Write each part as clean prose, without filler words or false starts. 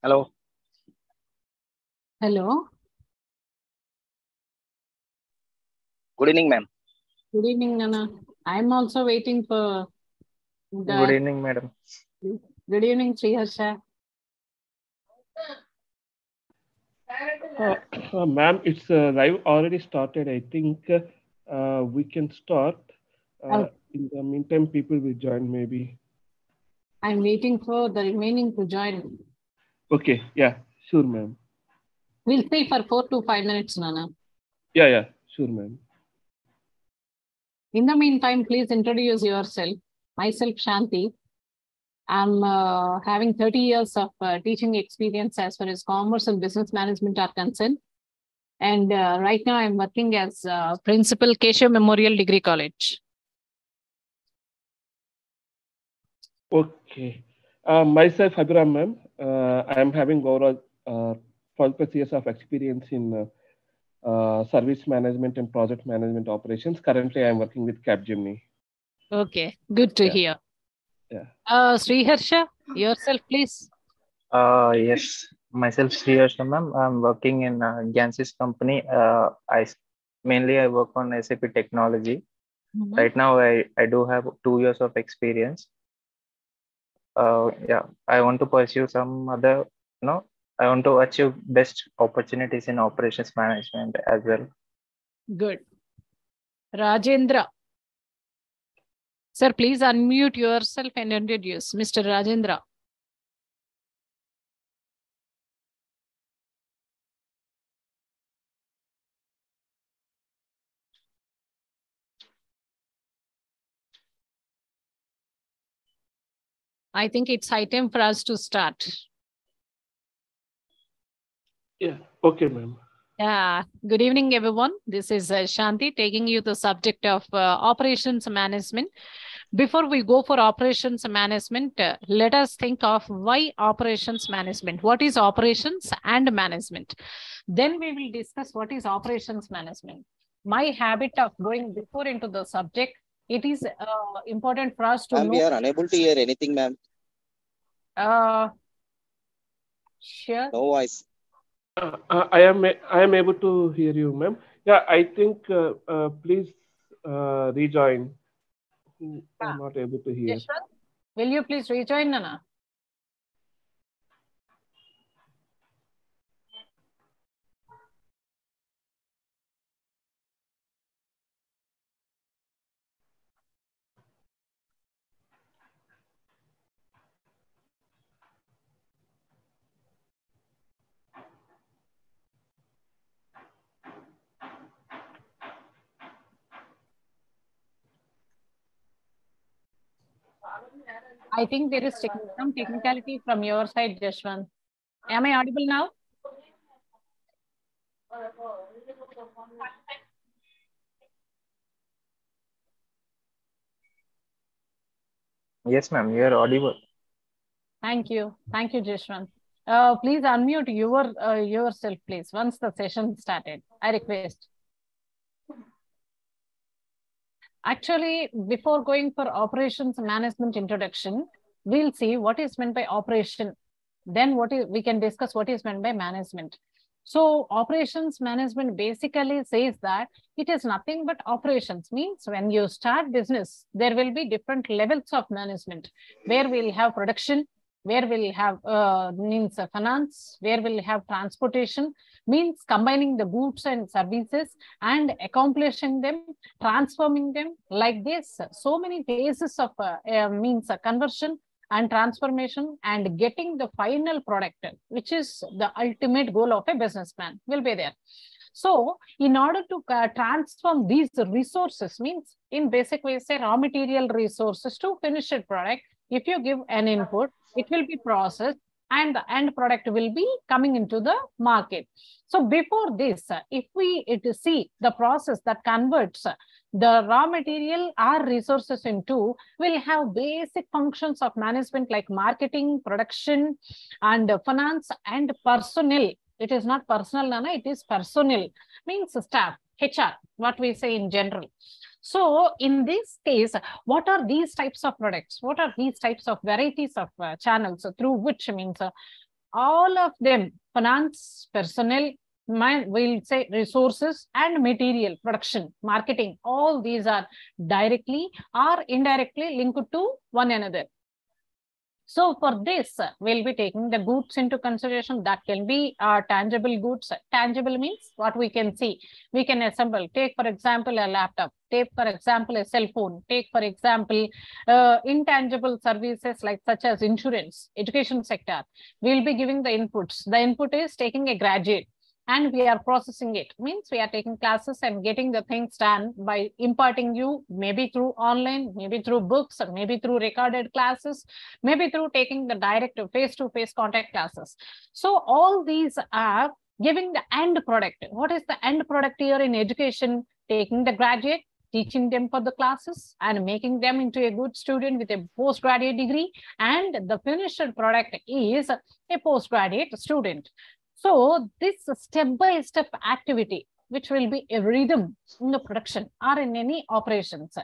Hello. Hello. Good evening, ma'am. Good evening, Nana. I'm also waiting for the. Good evening, madam. Good evening, Sriharsha. Ma'am, it's live already started. I think we can start. In the meantime, people will join maybe. I'm waiting for the remaining to join. Okay, yeah, sure, ma'am. We'll stay for 4 to 5 minutes, Nana. Yeah, sure, ma'am. In the meantime, please introduce yourself. Myself, Shanti. I'm having 30 years of teaching experience as far as commerce and business management are concerned. And right now I'm working as Principal Keshav Memorial Degree College. Okay. Myself, Abhiram, ma'am. I am having overall 12+ years of experience in service management and project management operations. Currently, I am working with Capgemini. Okay, good to hear. Yeah. Sriharsha, yourself, please. Yes, myself, Sriharsha, ma'am. I'm working in Gansys company. I work on SAP technology. Right now, I do have 2 years of experience. I want to pursue some other, I want to achieve best opportunities in operations management as well. Good. Rajendra. Sir, please unmute yourself and introduce Mr. Rajendra. I think it's high time for us to start. Yeah, okay, ma'am. Yeah, good evening, everyone. This is Shanti taking you the subject of operations management. Before we go for operations management, let us think of why operations management. What is operations and management? Then we will discuss what is operations management. My habit of going before into the subject, it is important for us to know. We are unable to hear anything, ma'am. Sure. No voice. I am able to hear you, ma'am. Yeah, I think please rejoin. I'm not able to hear. Yashwant, will you please rejoin, Nana? I think there is some technicality from your side, Jashwant. Am I audible now? Yes, ma'am, you are audible. Thank you. Thank you, Jashwant. Please unmute yourself, please, once the session started. I request. Actually, before going for operations management introduction, we'll see what is meant by operation. Then we can discuss what is meant by management. So operations management basically says that it is nothing but operations. Means when you start business, there will be different levels of management where we'll have production, where we'll have finance, where we'll have transportation, means combining the goods and services and accomplishing them, transforming them like this. So many phases of conversion and transformation and getting the final product, which is the ultimate goal of a businessman, will be there. So in order to transform these resources, means in basic way, say raw material resources to finished product, if you give an input, it will be processed and the end product will be coming into the market. So before this, if we see the process that converts the raw material or resources into, will have basic functions of management like marketing, production, and finance and personnel. It is not personal, Nana, it is personnel, means staff, HR, what we say in general. So in this case, what are these types of products? What are these types of varieties of channels through which means all of them, finance, personnel, we'll say resources and material, production, marketing, all these are directly or indirectly linked to one another. So for this, we'll be taking the goods into consideration. That can be tangible goods. Tangible means what we can see. We can assemble. Take, for example, a laptop. Take, for example, a cell phone. Take, for example, intangible services like such as insurance, education sector. We'll be giving the inputs. The input is taking a graduate, and we are processing it. Means we are taking classes and getting the things done by imparting you, maybe through online, maybe through books, or maybe through recorded classes, maybe through taking the direct face-to-face contact classes. So all these are giving the end product. What is the end product here in education? Taking the graduate, teaching them for the classes and making them into a good student with a postgraduate degree, and the finished product is a postgraduate student. So this step-by-step activity, which will be a rhythm in the production or in any operations,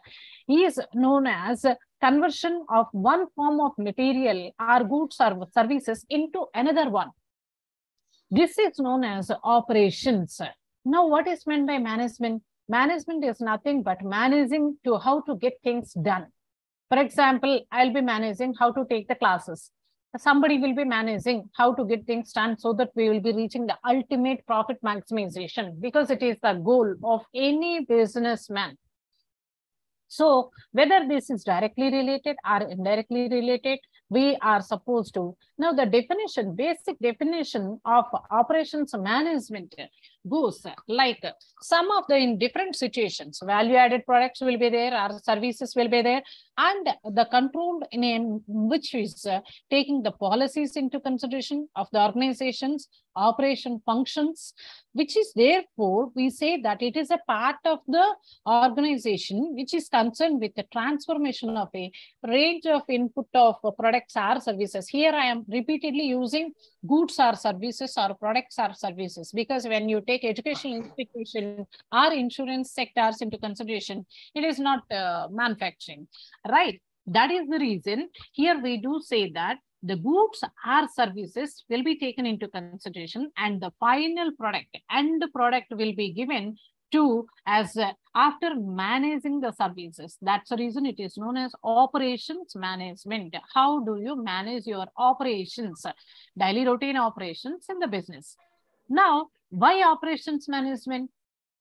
is known as conversion of one form of material or goods or services into another one. This is known as operations. Now, what is meant by management? Management is nothing but managing to how to get things done. For example, I'll be managing how to take the classes. Somebody will be managing how to get things done so that we will be reaching the ultimate profit maximization, because it is the goal of any businessman. So whether this is directly related or indirectly related, we are supposed to. Now the definition, basic definition of operations management goes like some of the in different situations, value-added products will be there or services will be there, and the controlled name which is taking the policies into consideration of the organization's operation functions, which is therefore we say that it is a part of the organization which is concerned with the transformation of a range of input of products or services. Here I am repeatedly using goods or services or products or services, because when you take educational institution or insurance sectors into consideration, it is not manufacturing, right? That is the reason here we do say that the goods or services will be taken into consideration, and the final product and the product will be given to as after managing the services. That's the reason it is known as operations management. How do you manage your operations, daily routine operations in the business? Now, why operations management?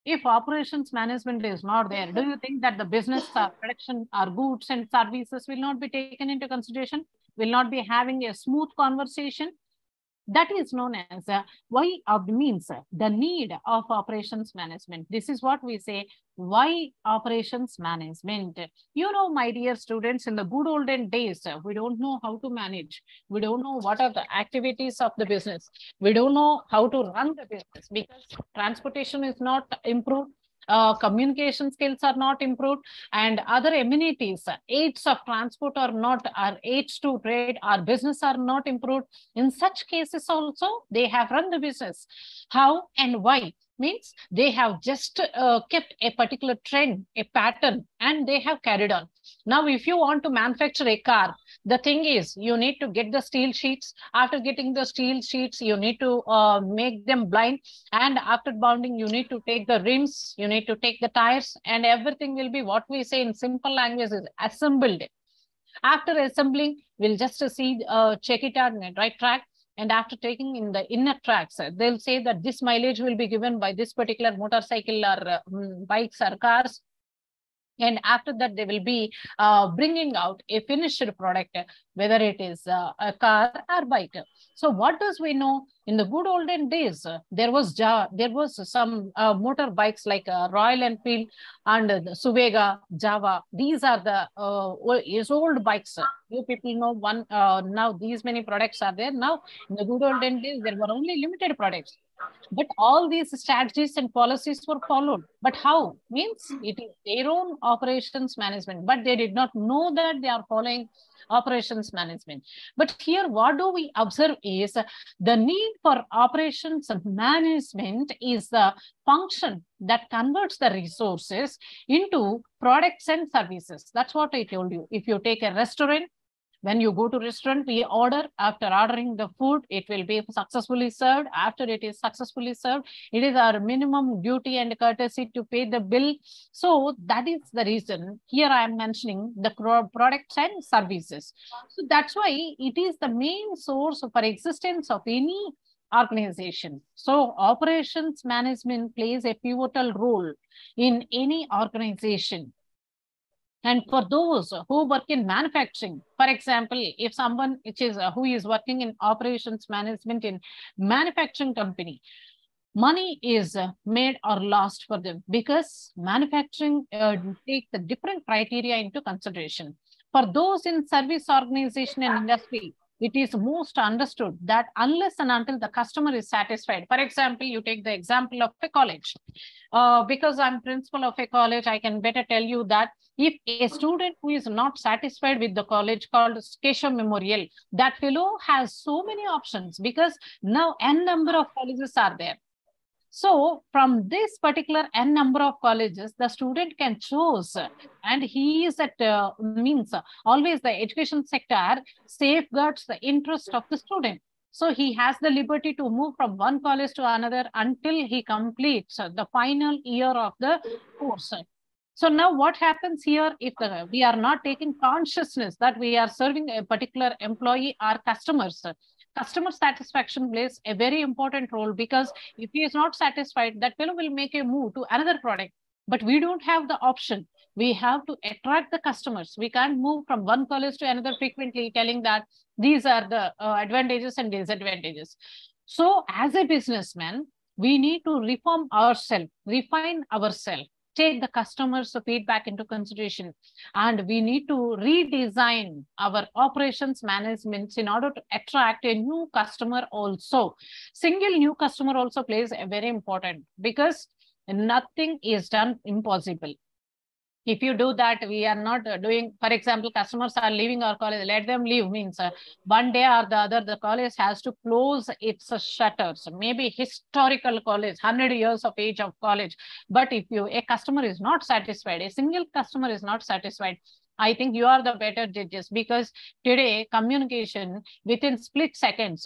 If operations management is not there, do you think that the business production or goods and services will not be taken into consideration, will not be having a smooth conversation? That is known as why means the need of operations management. This is what we say, why operations management. You know, my dear students, in the good olden days, we don't know how to manage. We don't know what are the activities of the business. We don't know how to run the business because transportation is not improved. Communication skills are not improved, and other amenities, aids of transport are not, or aids to trade or business are not improved. In such cases also, they have run the business. How and why? Means they have just kept a particular trend, a pattern, and they have carried on. Now, if you want to manufacture a car, the thing is you need to get the steel sheets. After getting the steel sheets, you need to make them blind. And after bonding, you need to take the rims, you need to take the tires, and everything will be what we say in simple language is assembled. After assembling, we'll just see, check it out in the right track. And after taking in the inner tracks, they'll say that this mileage will be given by this particular motorcycle or bikes or cars. And after that, they will be bringing out a finished product, whether it is a car or bike. So what does we know? In the good olden days, there was some motorbikes like Royal Enfield and Suvega, Java. These are the old bikes. You people know one. Now these many products are there. Now in the good olden days, there were only limited products. But all these strategies and policies were followed. But how? Means it is their own operations management, but they did not know that they are following operations management. But here, what do we observe is the need for operations management is the function that converts the resources into products and services. That's what I told you. If you take a restaurant, When you go to restaurant, we order. After ordering the food, it will be successfully served. After it is successfully served, it is our minimum duty and courtesy to pay the bill. So that is the reason here I am mentioning the products and services. So that's why it is the main source for existence of any organization. So operations management plays a pivotal role in any organization. And for those who work in manufacturing, for example, if someone who is working in operations management in manufacturing company, money is made or lost for them because manufacturing takes the different criteria into consideration. For those in service organization and industry, it is most understood that unless and until the customer is satisfied. For example, you take the example of a college. Because I'm principal of a college, I can better tell you that if a student who is not satisfied with the college called Keshav Memorial, that fellow has so many options because now n number of colleges are there. So from this particular n number of colleges, the student can choose, and he is at always the education sector safeguards the interest of the student. So he has the liberty to move from one college to another until he completes the final year of the course. So now what happens here if we are not taking consciousness that we are serving a particular employee or customers? Customer satisfaction plays a very important role because if he is not satisfied, that fellow will make a move to another product. But we don't have the option. We have to attract the customers. We can't move from one college to another frequently telling that these are the advantages and disadvantages. So as a businessman, we need to reform ourselves, refine ourselves, take the customers' feedback into consideration, and we need to redesign our operations management in order to attract a new customer also. Single new customer also plays a very important because nothing is done impossible. If you do that, we are not doing, for example, customers are leaving our college, let them leave means one day or the other, the college has to close its shutters. Maybe historical college, 100 years of age of college. But if a customer is not satisfied, a single customer is not satisfied, I think you are the better judges because today communication within split seconds,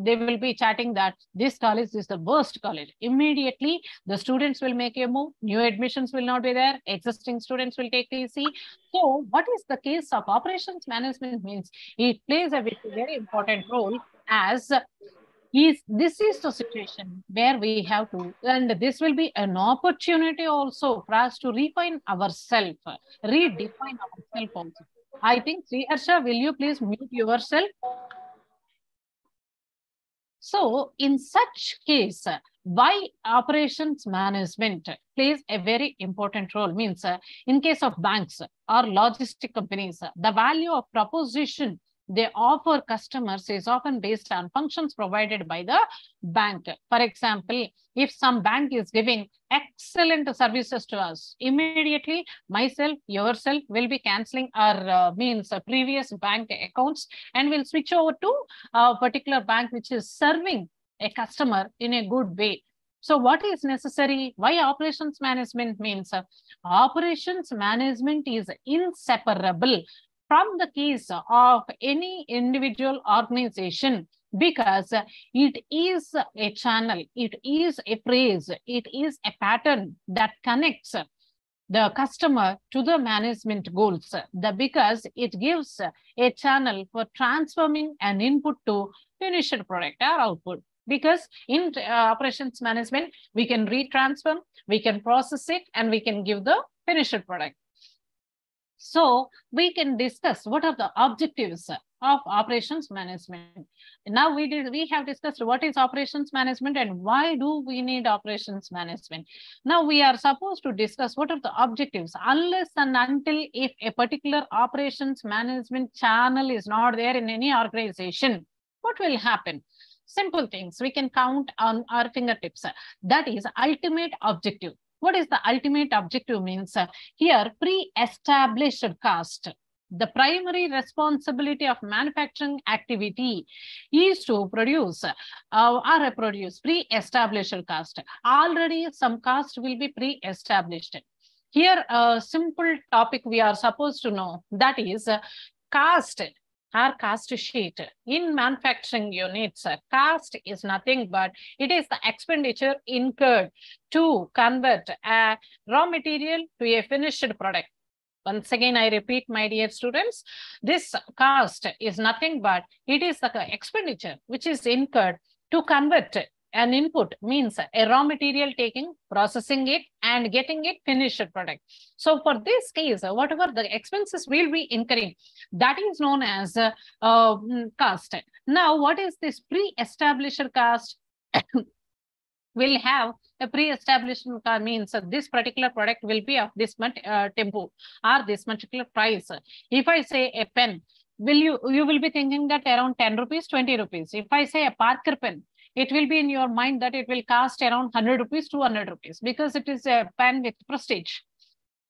they will be chatting that this college is the worst college. Immediately, the students will make a move. New admissions will not be there. Existing students will take easy. So what is the case of operations management means? It plays a very important role as this is the situation where we have to, and this will be an opportunity also for us to refine ourselves, redefine ourselves also. I think, Sri Harsha, will you please mute yourself? So in such case, why operations management plays a very important role means in case of banks or logistic companies, the value of proposition they offer customers is often based on functions provided by the bank. For example, if some bank is giving excellent services to us, immediately myself, yourself will be cancelling our previous bank accounts and will switch over to a particular bank which is serving a customer in a good way. So what is necessary? Why operations management means? Operations management is inseparable from the case of any individual organization because it is a channel, it is a phrase, it is a pattern that connects the customer to the management goals, because it gives a channel for transforming an input to finished product or output. Because in operations management, we can retransform, we can process it, and we can give the finished product. So we can discuss what are the objectives of operations management. Now we have discussed what is operations management and why do we need operations management. Now we are supposed to discuss what are the objectives. Unless and until if a particular operations management channel is not there in any organization, what will happen? Simple things we can count on our fingertips. That is ultimate objective. What is the ultimate objective means? Here, pre-established cost. The primary responsibility of manufacturing activity is to produce pre-established cost. Already some cost will be pre-established. Here, a simple topic we are supposed to know, that is cost. or cost sheet. In manufacturing units, cost is nothing but it is the expenditure incurred to convert a raw material to a finished product. Once again, I repeat, my dear students, this cost is nothing but it is the expenditure which is incurred to convert an input, means a raw material, taking, processing it and getting it finished product. So for this case, whatever the expenses will be incurring, that is known as cost. Now, what is this pre-established cost? Will have a pre-established means this particular product will be of this much tempo or this particular price. If I say a pen, you will be thinking that around 10 rupees, 20 rupees. If I say a Parker pen, it will be in your mind that it will cost around 100 rupees, 200 rupees, because it is a pen with prestige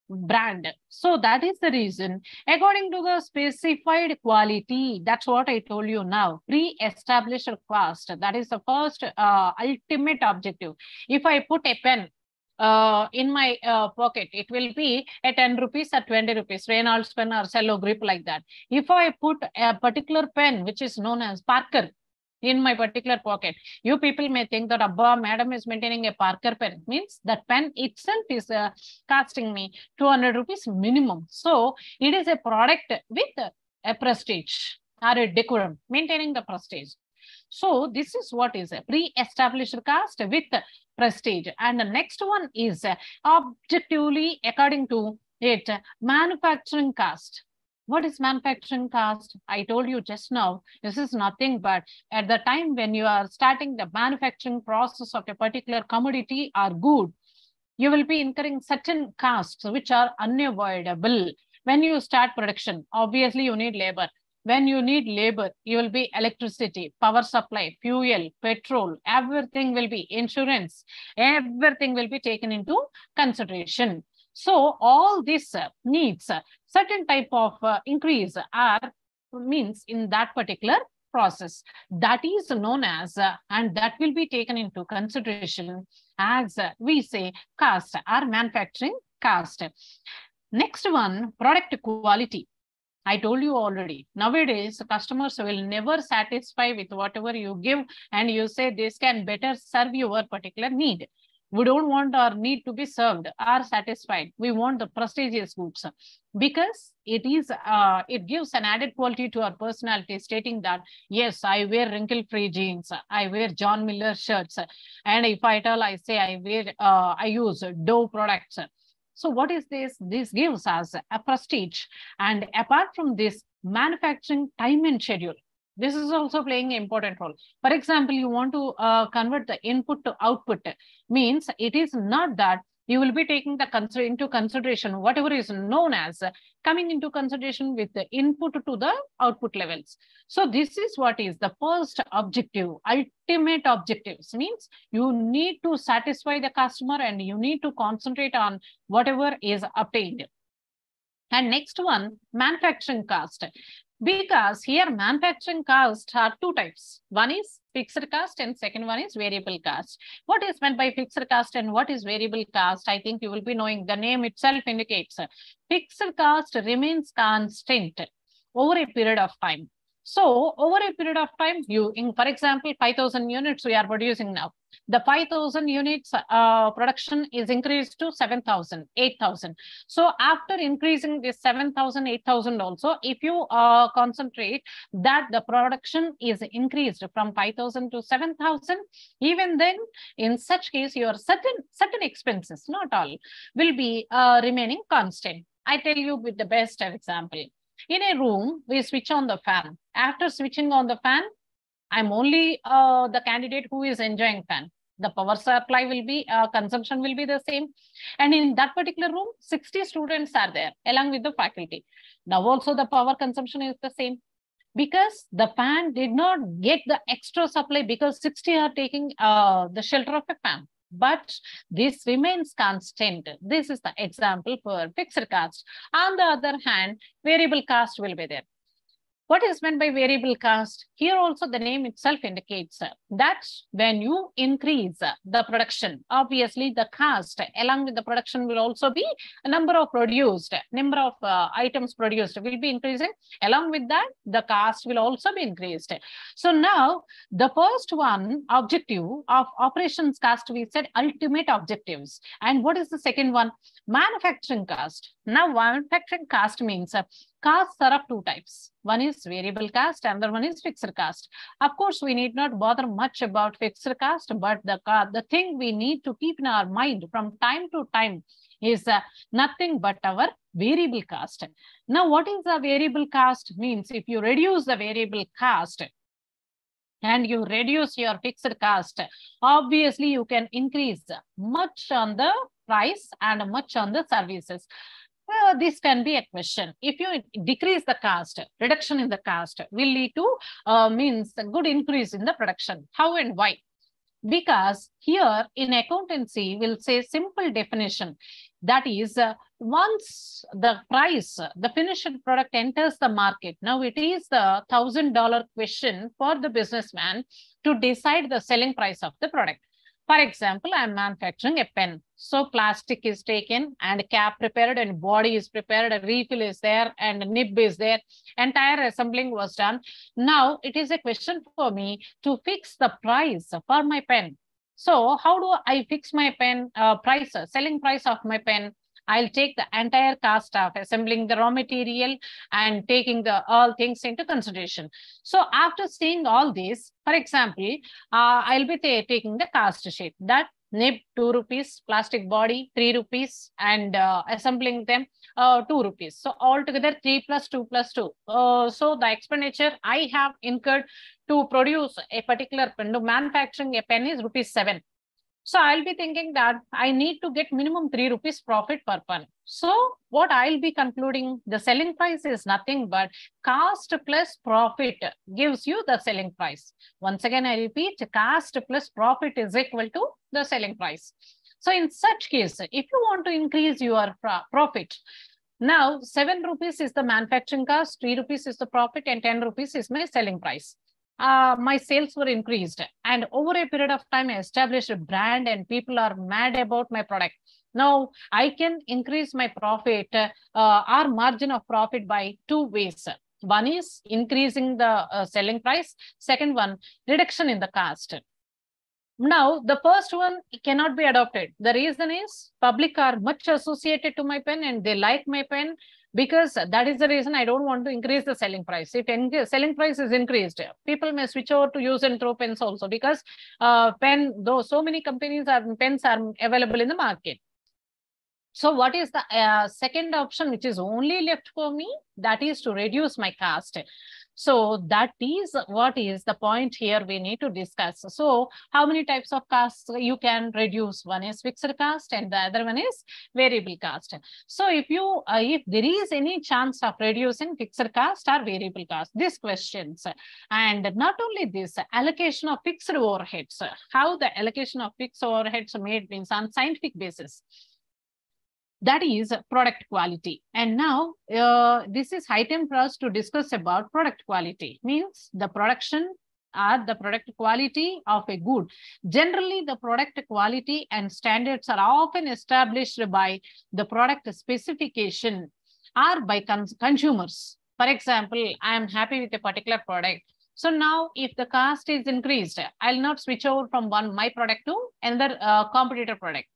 brand. So that is the reason, according to the specified quality, that's what I told you now, pre-established cost. That is the first ultimate objective. If I put a pen in my pocket, it will be at 10 rupees or 20 rupees, Reynolds pen or cello grip, like that. If I put a particular pen, which is known as Parker, in my particular pocket, you people may think that Abba, madam is maintaining a Parker pen, means that pen itself is costing me 200 rupees minimum. So it is a product with a prestige or a decorum, maintaining the prestige. So this is what is a pre-established cost with prestige. And the next one is objectively, according to it, manufacturing cost. What is manufacturing cost? I told you just now, this is nothing but at the time when you are starting the manufacturing process of a particular commodity or good, you will be incurring certain costs which are unavoidable. When you start production, obviously you need labor. When you need labor, you will be electricity, power supply, fuel, petrol, everything will be insurance, everything will be taken into consideration. So all this needs certain type of increase or means in that particular process. That is known as, and that will be taken into consideration as we say cost or manufacturing cost. Next one, product quality. I told you already, nowadays customers will never satisfy with whatever you give and you say this can better serve your particular need. We don't want our need to be served or satisfied. We want the prestigious goods because it is it gives an added quality to our personality, stating that yes, I wear wrinkle-free jeans, I wear John Miller shirts, and if I tell, I say I wear I use Dove products. So what is this? This gives us a prestige. And apart from this, manufacturing time and schedule, this is also playing an important role. For example, you want to convert the input to output, means it is not that you will be taking the into consideration whatever is known as coming into consideration with the input to the output levels. So this is what is the first objective, ultimate objectives, means you need to satisfy the customer and you need to concentrate on whatever is obtained. And next one, manufacturing cost. Because here manufacturing costs are two types. One is fixed cost and second one is variable cost. What is meant by fixed cost and what is variable cost? I think you will be knowing, the name itself indicates fixed cost remains constant over a period of time. So over a period of time, for example, 5,000 units we are producing now. The 5,000 units production is increased to 7,000, 8,000. So after increasing this 7,000, 8,000 also, if you concentrate that the production is increased from 5,000 to 7,000, even then, in such case, your certain expenses, not all, will be remaining constant. I tell you with the best example. In a room, we switch on the fan. After switching on the fan, I'm only the candidate who is enjoying fan. The power supply will be, consumption will be the same. And in that particular room, 60 students are there along with the faculty. Now also the power consumption is the same. Because the fan did not get the extra supply because 60 are taking the shelter of a fan. But this remains constant. This is the example for fixed cost. On the other hand, variable cost will be there. What is meant by variable cost? Here also the name itself indicates that when you increase the production, obviously the cost along with the production will also be a number of items produced will be increasing. Along with that, the cost will also be increased. So now the first one objective of operations cost, we said ultimate objectives. And what is the second one? Manufacturing cost. Now manufacturing cost means costs are of two types. One is variable cost, another one is fixed cost. Of course, we need not bother much about fixed cost, but the thing we need to keep in our mind from time to time is nothing but our variable cost. Now, what is the variable cost? Means if you reduce the variable cost and you reduce your fixed cost, obviously you can increase much on the price and much on the services. Well, this can be a question. If you decrease the cost, reduction in the cost will lead to means a good increase in the production. How and why? Because here in accountancy, we'll say simple definition. That is, once the price, the finished product enters the market, now it is the $1,000 question for the businessman to decide the selling price of the product. For example, I'm manufacturing a pen. So plastic is taken and cap prepared and body is prepared, a refill is there and a nib is there. Entire assembling was done. Now it is a question for me to fix the price for my pen. So how do I fix my pen price, selling price of my pen? I'll take the entire cost of assembling the raw material and taking the all things into consideration. So after seeing all this, for example, I'll be taking the cost sheet. That nib 2 rupees, plastic body 3 rupees, and assembling them 2 rupees. So altogether 3 plus 2 plus 2. So the expenditure I have incurred to produce a particular pen, to manufacturing a pen is ₹7. So I'll be thinking that I need to get minimum 3 rupees profit per pen. So what I'll be concluding, the selling price is nothing but cost plus profit gives you the selling price. Once again, I repeat, cost plus profit is equal to the selling price. So in such case, if you want to increase your profit, now 7 rupees is the manufacturing cost, 3 rupees is the profit, and 10 rupees is my selling price. My sales were increased, and over a period of time I established a brand and people are mad about my product. Now I can increase my profit or margin of profit by two ways. One is increasing the selling price. Second one, reduction in the cost. Now the first one cannot be adopted. The reason is public are much associated to my pen and they like my pen. Because that is the reason I don't want to increase the selling price. If selling price is increased, people may switch over to use and throw pens also, because though so many pens are available in the market. So what is the second option which is only left for me? That is to reduce my cost. So that is what is the point here we need to discuss. So how many types of costs you can reduce? One is fixed cost and the other one is variable cost. So if there is any chance of reducing fixed cost or variable cost, these questions, and not only this, allocation of fixed overheads, how the allocation of fixed overheads made means on scientific basis. That is product quality. And now this is high time for us to discuss about product quality. Means the production or the product quality of a good. Generally, the product quality and standards are often established by the product specification or by consumers. For example, I am happy with a particular product. So now if the cost is increased, I'll not switch over from my product to another competitor product.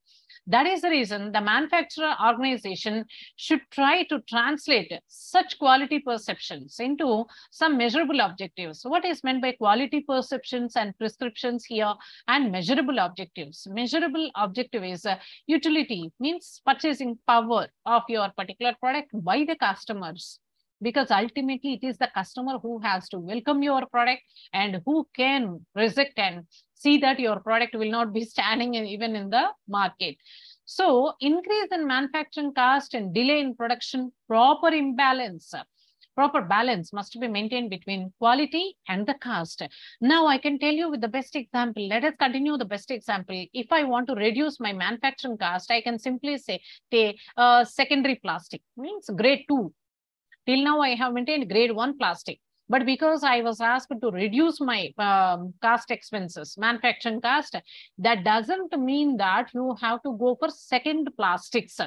That is the reason the manufacturer organization should try to translate such quality perceptions into some measurable objectives. What is meant by quality perceptions and prescriptions here, and measurable objectives? Measurable objective is utility, means purchasing power of your particular product by the customers. Because ultimately it is the customer who has to welcome your product and who can reject and see that your product will not be standing even in the market. So increase in manufacturing cost and delay in production, proper balance must be maintained between quality and the cost. Now I can tell you with the best example. Let us continue the best example. If I want to reduce my manufacturing cost, I can simply say secondary plastic, means grade 2. Till now, I have maintained grade 1 plastic. But because I was asked to reduce my cost expenses, manufacturing cost, that doesn't mean that you have to go for second plastics.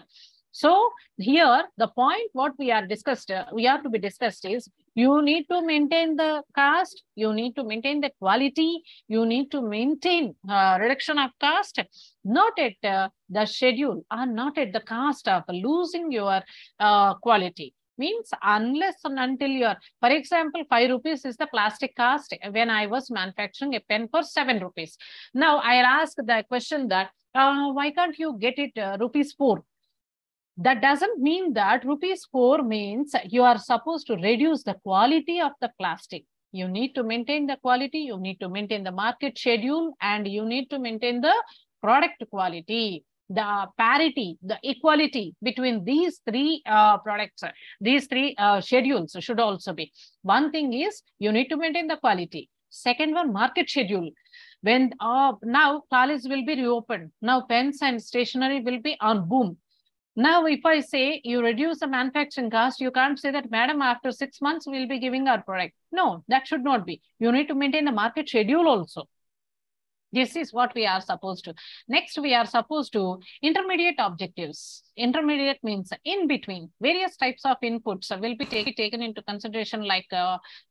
So here, the point what we are to be discussed is, you need to maintain the cost, you need to maintain the quality, you need to maintain reduction of cost, not at the schedule or not at the cost of losing your quality. Means unless and until your, for example, 5 rupees is the plastic cost when I was manufacturing a pen for 7 rupees. Now I ask the question that why can't you get it rupees 4? That doesn't mean that rupees 4 means you are supposed to reduce the quality of the plastic. You need to maintain the quality, you need to maintain the market schedule, and you need to maintain the product quality, the parity, the equality between these three products, these three schedules should also be. One thing is you need to maintain the quality. Second one, market schedule. When now college will be reopened, now pens and stationery will be on boom. Now, if I say you reduce the manufacturing cost, you can't say that, madam, after 6 months, we'll be giving our product. No, that should not be. You need to maintain the market schedule also. This is what we are supposed to. Next, we are supposed to intermediate objectives. Intermediate means in between. Various types of inputs will be taken into consideration, like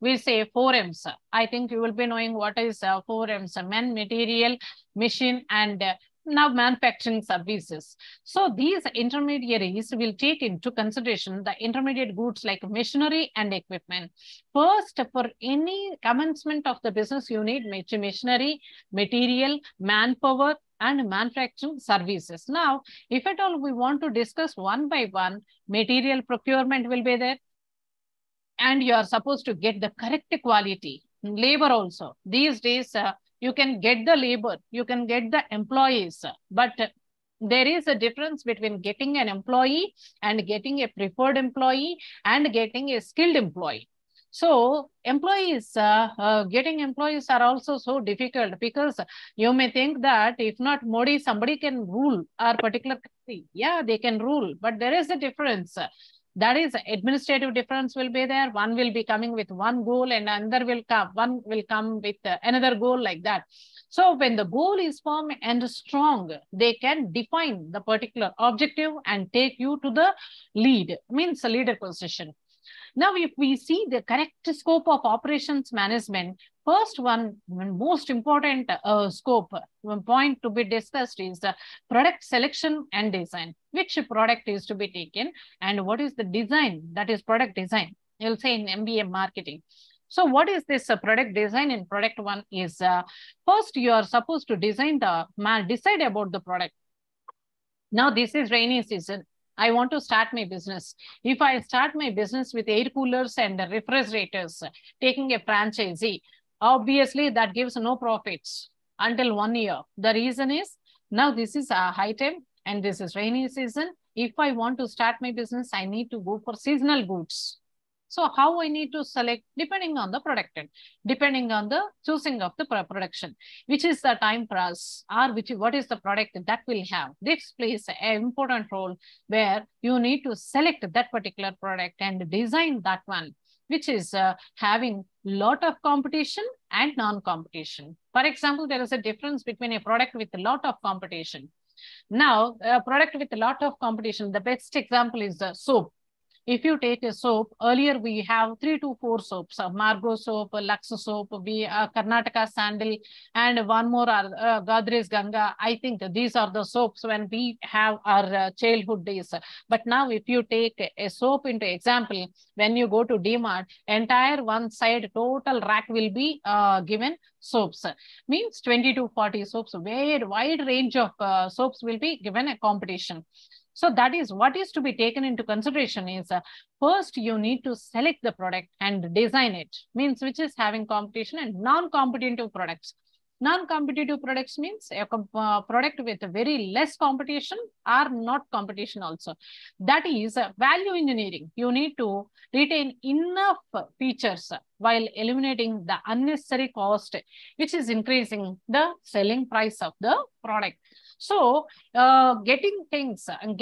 we say 4Ms. I think you will be knowing what is 4Ms, men, material, machine, and now manufacturing services. So these intermediaries will take into consideration the intermediate goods like machinery and equipment. First, for any commencement of the business, you need machinery, material, manpower, and manufacturing services. Now, if at all we want to discuss one by one, material procurement will be there, and you are supposed to get the correct quality. Labor also. These days, you can get the labor, you can get the employees, but there is a difference between getting an employee and getting a preferred employee and getting a skilled employee. So employees, getting employees are also so difficult, because you may think that if not Modi, somebody can rule our particular country. Yeah, they can rule, but there is a difference. That is, administrative difference will be there. One will be coming with one goal and another will come, one will come with another goal, like that. So when the goal is firm and strong, they can define the particular objective and take you to the lead, means a leader position. Now, if we see the correct scope of operations management, first one, most important scope, point to be discussed is the product selection and design. Which product is to be taken and what is the design, that is product design. You'll say in MBA marketing. So what is this product design in product one is, first you are supposed to design decide about the product. Now this is rainy season. I want to start my business. If I start my business with air coolers and refrigerators, taking a franchisee, obviously that gives no profits until 1 year. The reason is, now this is a high time and this is rainy season. If I want to start my business, I need to go for seasonal goods. So how I need to select, depending on the product, depending on the choosing of the production, which is the time for us, or what is the product that will have. This plays an important role where you need to select that particular product and design that one, which is having lot of competition and non-competition. For example, there is a difference between a product with a lot of competition. Now, a product with a lot of competition, the best example is the soap. If you take a soap, earlier we have 3 to 4 soaps, Margo soap, Lux soap, Karnataka Sandal, and one more Godrej Ganga. I think these are the soaps when we have our childhood days. But now if you take a soap into example, when you go to DMart, entire one side total rack will be given soaps. Means 20 to 40 soaps, wide range of soaps will be given a competition. So that is what is to be taken into consideration is, first you need to select the product and design it, means which is having competition and non-competitive products. Non-competitive products means a product with very less competition or not competition also. That is value engineering. You need to retain enough features while eliminating the unnecessary cost, which is increasing the selling price of the product. So getting things and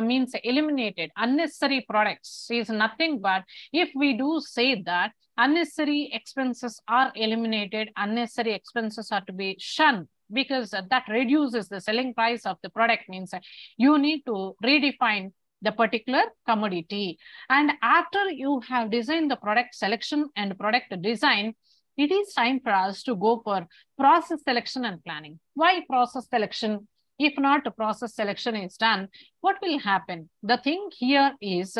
means eliminated unnecessary products is nothing but, if we do say that Unnecessary expenses are eliminated. Unnecessary expenses are to be shunned because that reduces the selling price of the product. Means you need to redefine the particular commodity. And after you have designed the product selection and product design, it is time for us to go for process selection and planning. Why process selection? If not a process selection is done, what will happen? The thing here is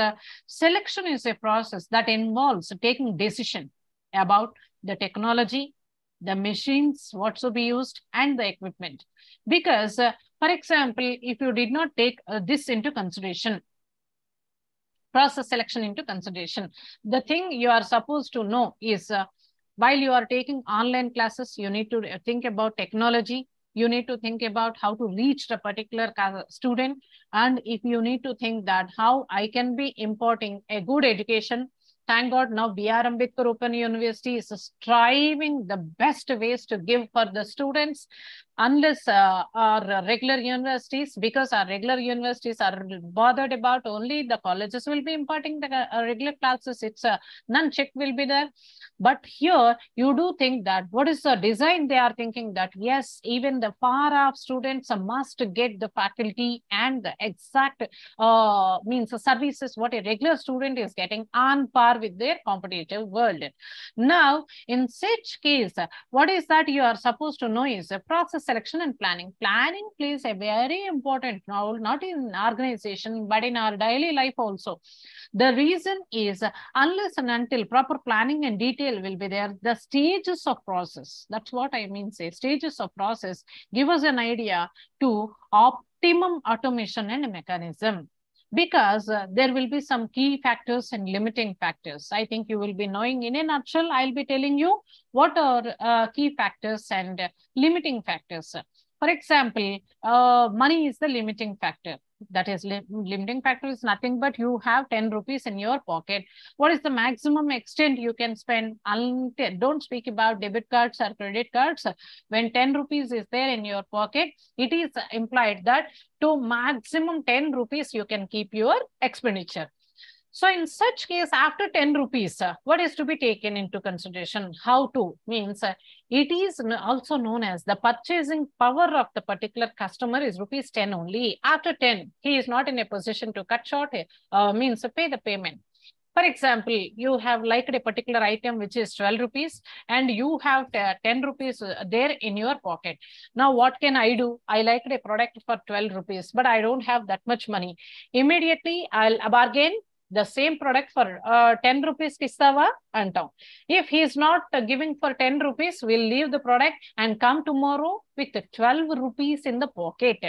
selection is a process that involves taking decision about the technology, the machines, what to be used, and the equipment. Because, for example, if you did not take this into consideration, process selection into consideration, the thing you are supposed to know is while you are taking online classes, you need to think about technology. You need to think about how to reach the particular student. And if you need to think that how I can be importing a good education, thank God now B.R. Ambedkar Open University is striving the best ways to give for the students, unless our regular universities, because our regular universities are bothered about only the colleges will be imparting the regular classes. It's none check will be there. But here you do think that what is the design they are thinking that yes, even the far off students must get the faculty and the exact means the services what a regular student is getting on par with their competitive world. Now, in such case, what is that you are supposed to know is a process selection and planning. Planning plays a very important role, not in organization, but in our daily life also. The reason is unless and until proper planning and detail will be there, the stages of process, that's what I mean say, stages of process give us an idea to optimum automation and mechanism. Because there will be some key factors and limiting factors. I think you will be knowing in a nutshell, I'll be telling you what are key factors and limiting factors. For example, money is the limiting factor. That is, limiting factor is nothing but you have 10 rupees in your pocket. What is the maximum extent you can spend? Don't speak about debit cards or credit cards. When 10 rupees is there in your pocket, it is implied that to maximum 10 rupees you can keep your expenditure. So in such case, after 10 rupees, what is to be taken into consideration? How to means it is also known as the purchasing power of the particular customer is rupees 10 only. After 10, he is not in a position to cut short, means pay the payment. For example, you have liked a particular item which is 12 rupees and you have 10 rupees there in your pocket. Now, what can I do? I liked a product for 12 rupees, but I don't have that much money. Immediately, I'll bargain the same product for 10 rupees kistava antam. If he is not giving for 10 rupees, we'll leave the product and come tomorrow with 12 rupees in the pocket.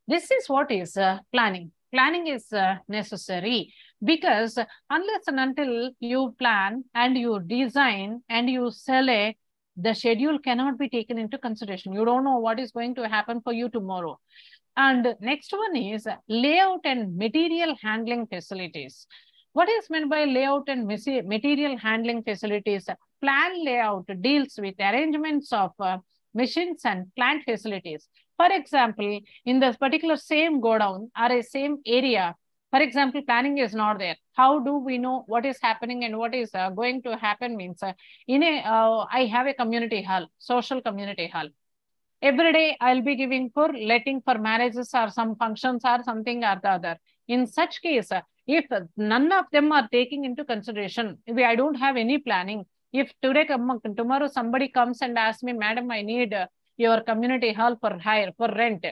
This is what is planning. Planning is necessary because unless and until you plan and you design and you select, the schedule cannot be taken into consideration. You don't know what is going to happen for you tomorrow. And next one is layout and material handling facilities. What is meant by layout and material handling facilities? Plan layout deals with arrangements of machines and plant facilities. For example, in this particular same godown or a same area, for example, planning is not there. How do we know what is happening and what is going to happen? Means I have a community hall, social community hall. Every day I'll be giving for letting for marriages or some functions or something or the other. In such case, if none of them are taking into consideration, if I don't have any planning, if tomorrow somebody comes and asks me, madam, I need your community hall for hire, for rent,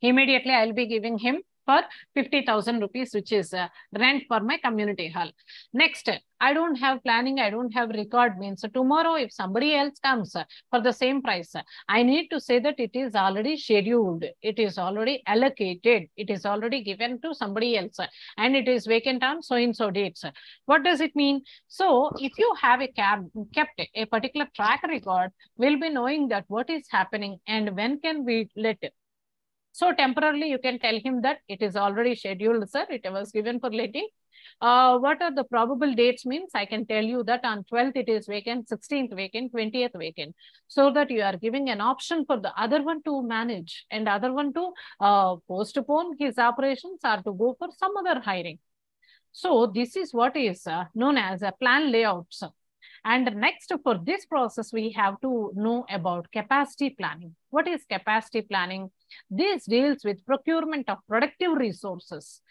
immediately I'll be giving him for 50,000 rupees, which is rent for my community hall. Next, I don't have planning, I don't have record, means tomorrow if somebody else comes for the same price, I need to say that it is already scheduled, it is already allocated, it is already given to somebody else, and it is vacant on so-and-so dates. What does it mean? So if you have kept a particular track record, we'll be knowing that what is happening and when can we let it. So temporarily, you can tell him that it is already scheduled, sir. It was given for letting. What are the probable dates means? I can tell you that on 12th it is vacant, 16th vacant, 20th vacant. So that you are giving an option for the other one to manage and other one to postpone his operations or to go for some other hiring. So this is what is known as a plan layouts. And next, for this process, we have to know about capacity planning. What is capacity planning? This deals with procurement of productive resources,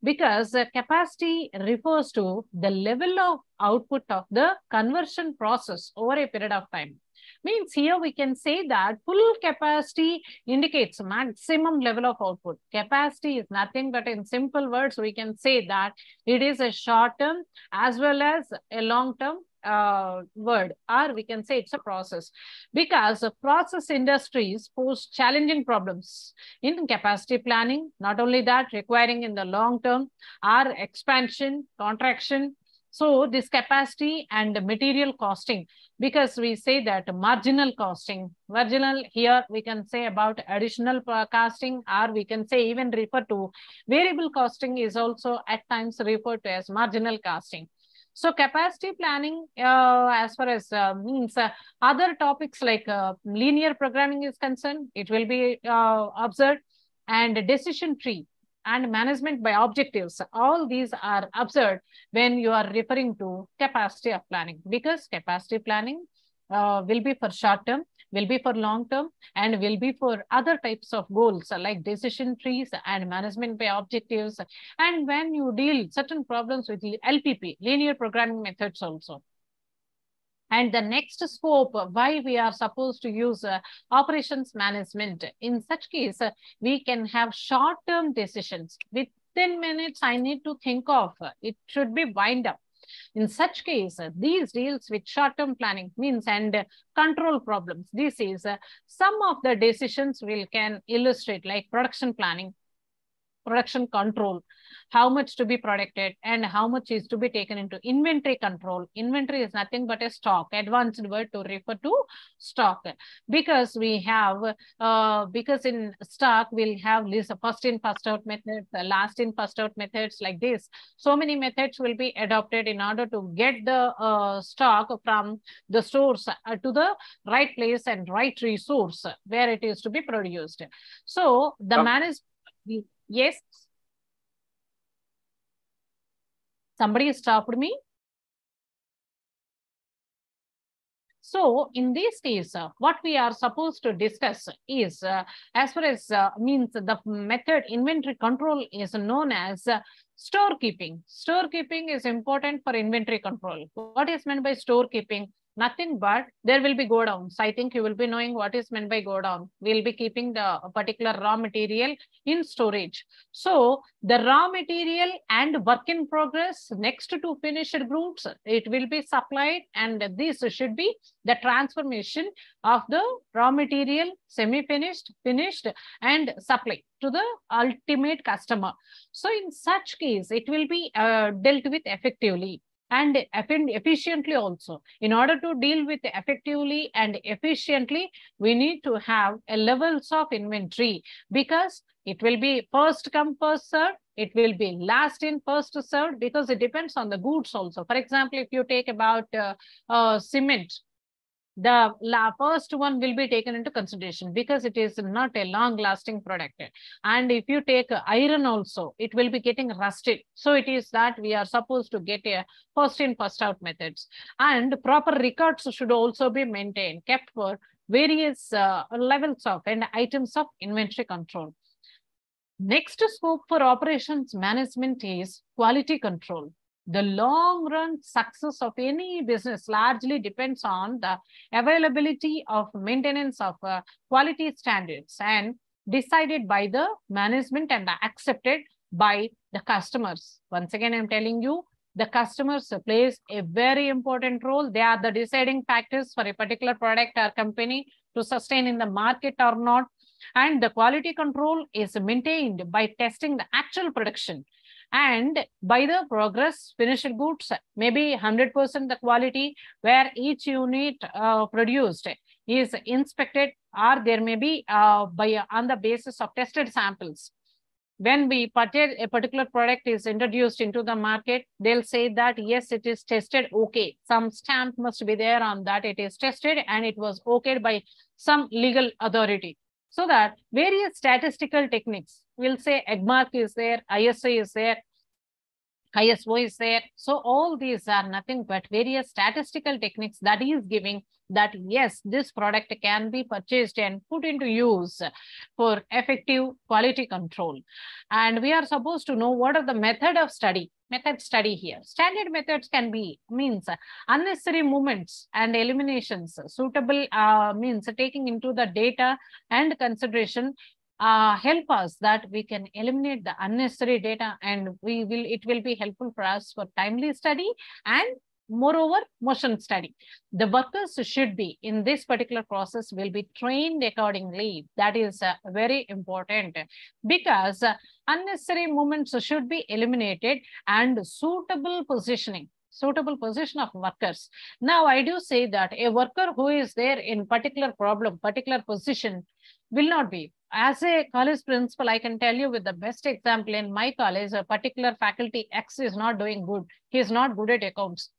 because capacity refers to the level of output of the conversion process over a period of time. Means here we can say that full capacity indicates maximum level of output. Capacity is nothing but, in simple words, we can say that it is a short term as well as a long term word, or we can say it's a process, because process industries pose challenging problems in capacity planning. Not only that, requiring in the long term are expansion, contraction. So this capacity and material costing, because we say that marginal costing, marginal here we can say about additional costing, or we can say even refer to variable costing is also at times referred to as marginal costing. So capacity planning, as far as means other topics like linear programming is concerned, it will be observed, and decision tree and management by objectives. All these are observed when you are referring to capacity of planning, because capacity planning will be for short term, will be for long term, and will be for other types of goals like decision trees and management by objectives. And when you deal certain problems with LPP, linear programming methods also. And the next scope, why we are supposed to use operations management. In such case, we can have short-term decisions. Within minutes, I need to think of, it should be wind up. In such case, these deals with short-term planning means and control problems. This is some of the decisions we can illustrate, like production planning, production control, how much to be produced and how much is to be taken into inventory control. Inventory is nothing but a stock, advanced word to refer to stock, because we have, because in stock we'll have this first in, first out methods, last in, first out methods, like this. So many methods will be adopted in order to get the stock from the stores to the right place and right resource where it is to be produced. So the management. Yes. Somebody stopped me. So in this case, what we are supposed to discuss is, as far as means the method inventory control is known as storekeeping. Storekeeping is important for inventory control. What is meant by storekeeping? Nothing but there will be go downs. I think you will be knowing what is meant by go down. We'll be keeping the particular raw material in storage. So the raw material and work in progress next to finished goods, it will be supplied, and this should be the transformation of the raw material, semi-finished, finished, and supply to the ultimate customer. So in such case, it will be dealt with effectively and efficiently also. In order to deal with effectively and efficiently, we need to have a levels of inventory, because it will be first come, first served. It will be last in, first served, because it depends on the goods also. For example, if you take about cement, the first one will be taken into consideration because it is not a long lasting product. And if you take iron also, it will be getting rusted. So it is that we are supposed to get a first in, first out methods, and proper records should also be maintained, kept for various levels of and items of inventory control. Next scope for operations management is quality control. The long run success of any business largely depends on the availability of maintenance of quality standards, and decided by the management and accepted by the customers. Once again, I'm telling you, the customers plays a very important role. They are the deciding factors for a particular product or company to sustain in the market or not. And the quality control is maintained by testing the actual production and by the progress finished goods, maybe 100% the quality, where each unit produced is inspected, or there may be on the basis of tested samples. When we purchase a particular product is introduced into the market, they'll say that yes, it is tested okay. Some stamp must be there on that it is tested and it was okayed by some legal authority. So that various statistical techniques, we'll say EGMARK is there, ISA is there, ISO is there. So all these are nothing but various statistical techniques that is giving that yes, this product can be purchased and put into use for effective quality control. And we are supposed to know what are the method study here. Standard methods can be means unnecessary movements and eliminations. Suitable means taking into the data and consideration help us that we can eliminate the unnecessary data, and it will be helpful for us for timely study and moreover motion study. The workers should be in this particular process will be trained accordingly. That is very important, because unnecessary movements should be eliminated and suitable position of workers. Now I do say that a worker who is there in particular position will not be. As a college principal, I can tell you with the best example, in my college, a particular faculty X is not doing good. He is not good at accounts.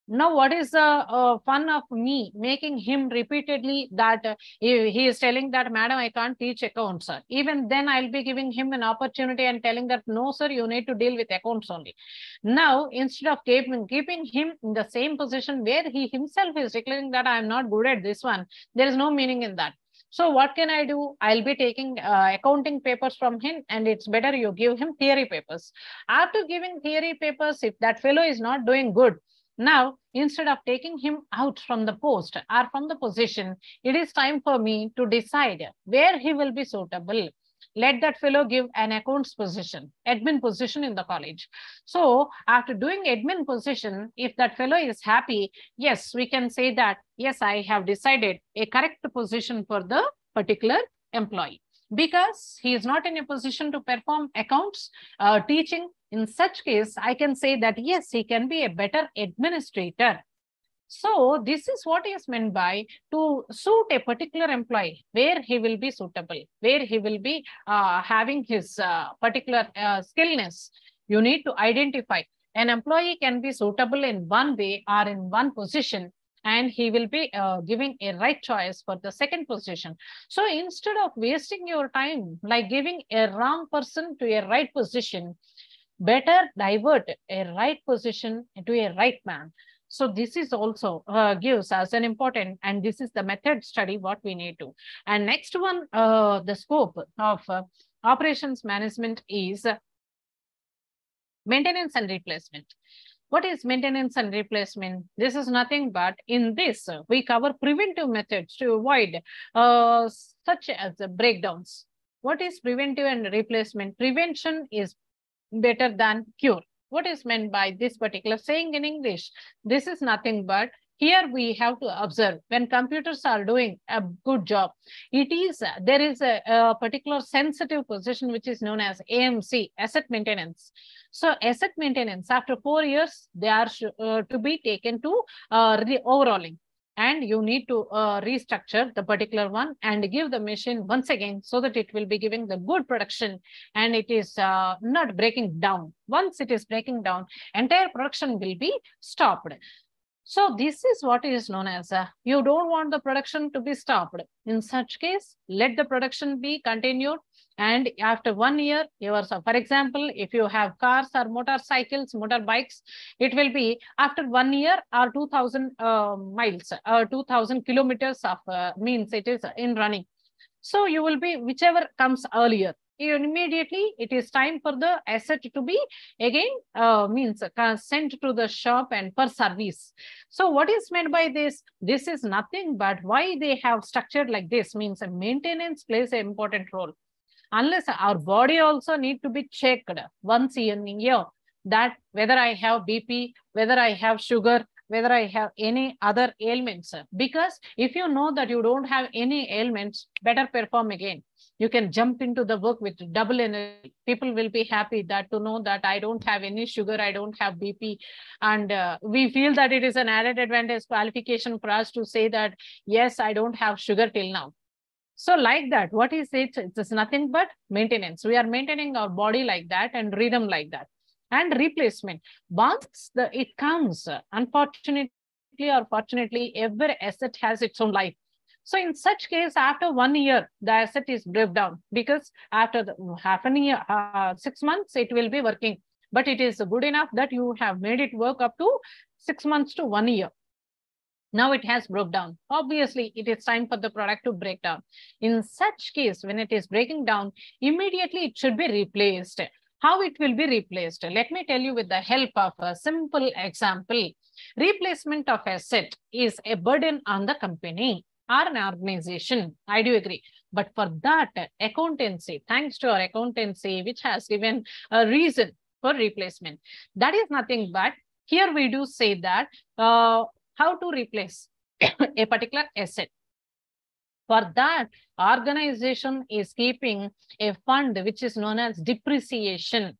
Now, what is the fun of me making him repeatedly that he is telling that, madam, I can't teach accounts. Even then, I'll be giving him an opportunity and telling that, no, sir, you need to deal with accounts only. Now, instead of keeping him in the same position where he himself is declaring that I'm not good at this one, there is no meaning in that. So what can I do? I'll be taking accounting papers from him, and it's better you give him theory papers. After giving theory papers, if that fellow is not doing good, now instead of taking him out from the post or from the position, it is time for me to decide where he will be suitable. Let that fellow give an accounts position, admin position in the college. So after doing admin position, if that fellow is happy, yes, we can say that, yes, I have decided a correct position for the particular employee, because he is not in a position to perform accounts teaching. In such case, I can say that, yes, he can be a better administrator. So this is what is meant by to suit a particular employee, where he will be suitable, where he will be having his particular skillness. You need to identify. An employee can be suitable in one way or in one position, and he will be giving a right choice for the second position. So instead of wasting your time like giving a wrong person to a right position, better divert a right position into a right man. So this is also gives us an important, and this is the method study what we need to. And next one, the scope of operations management is maintenance and replacement. What is maintenance and replacement? This is nothing but in this we cover preventive methods to avoid such as breakdowns. What is preventive and replacement? Prevention is better than cure. What is meant by this particular saying in English? This is nothing but here we have to observe when computers are doing a good job, there is a particular sensitive position which is known as AMC, asset maintenance. So asset maintenance, after 4 years, they are to be taken to overhauling. And you need to restructure the particular one and give the machine once again so that it will be giving the good production and it is not breaking down. Once it is breaking down, entire production will be stopped. So this is what is known as you don't want the production to be stopped. In such case, let the production be continued. And after 1 year, for example, if you have cars or motorcycles, motorbikes, it will be after 1 year or 2000 miles or 2000 kilometers of means it is in running. So you will be whichever comes earlier. Immediately it is time for the asset to be again sent to the shop and for service. So what is meant by this? This is nothing but why they have structured like this means maintenance plays an important role. Unless our body also need to be checked once in a year, that whether I have BP, whether I have sugar, whether I have any other ailments. Because if you know that you don't have any ailments, better perform again. You can jump into the work with double energy. People will be happy that to know that I don't have any sugar, I don't have BP. And we feel that it is an added advantage qualification for us to say that, yes, I don't have sugar till now. So like that, what is it? It's nothing but maintenance. We are maintaining our body like that and rhythm like that. And replacement. Once it comes, unfortunately or fortunately, every asset has its own life. So in such case, after 1 year, the asset is broke down because after half a year, 6 months, it will be working. but it is good enough that you have made it work up to 6 months to 1 year. Now it has broke down. Obviously, it is time for the product to break down. In such case, when it is breaking down, immediately it should be replaced. How it will be replaced? Let me tell you with the help of a simple example. Replacement of asset is a burden on the company or an organization. I do agree. But for that, accountancy, thanks to our accountancy, which has given a reason for replacement, that is nothing but here we do say that how to replace a particular asset. For that, organization is keeping a fund which is known as depreciation.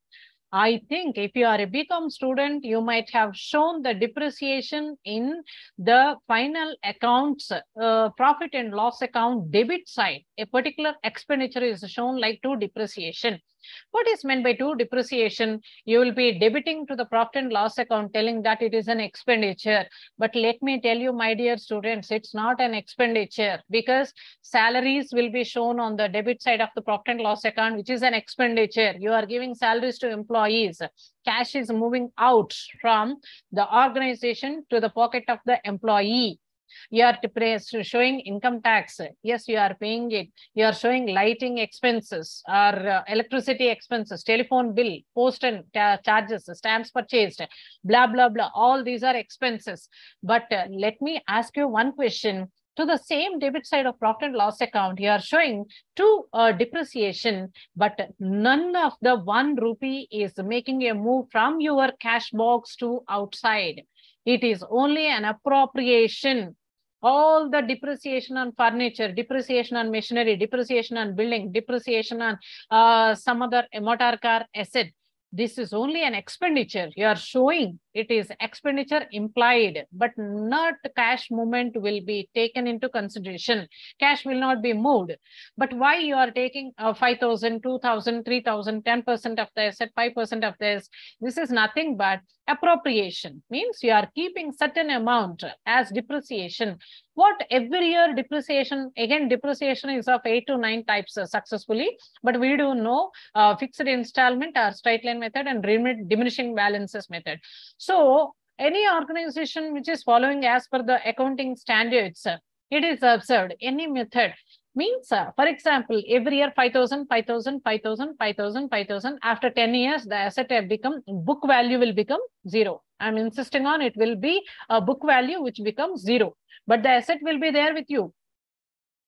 I think if you are a BCom student, you might have shown the depreciation in the final accounts, profit and loss account debit side. A particular expenditure is shown like to depreciation. What is meant by to depreciation? You will be debiting to the profit and loss account telling that it is an expenditure. But let me tell you, my dear students, it's not an expenditure because salaries will be shown on the debit side of the profit and loss account, which is an expenditure. You are giving salaries to employees. Cash is moving out from the organization to the pocket of the employee. You are showing income tax. Yes, you are paying it. You are showing lighting expenses or electricity expenses, telephone bill, post and charges, stamps purchased, blah, blah, blah. All these are expenses. But let me ask you one question. To the same debit side of profit and loss account, you are showing to depreciation, but none of the 1 rupee is making a move from your cash box to outside. It is only an appropriation. All the depreciation on furniture, depreciation on machinery, depreciation on building, depreciation on some other motor car asset. This is only an expenditure. You are showing it is expenditure implied, but not cash movement will be taken into consideration. Cash will not be moved. But why you are taking 5,000, 2,000, 3,000, 10% of the asset, 5% of this? This is nothing but appropriation. Means you are keeping certain amount as depreciation. What every year depreciation, again, depreciation is of 8 to 9 types successfully, but we do know fixed installment or straight line method and diminishing balances method. So any organization which is following as per the accounting standards, it is absurd. Any method means, for example, every year 5,000, 5,000, 5,000, 5,000, 5,000. After 10 years, the asset have become, book value will become 0. I'm insisting on it will be a book value which becomes 0, but the asset will be there with you.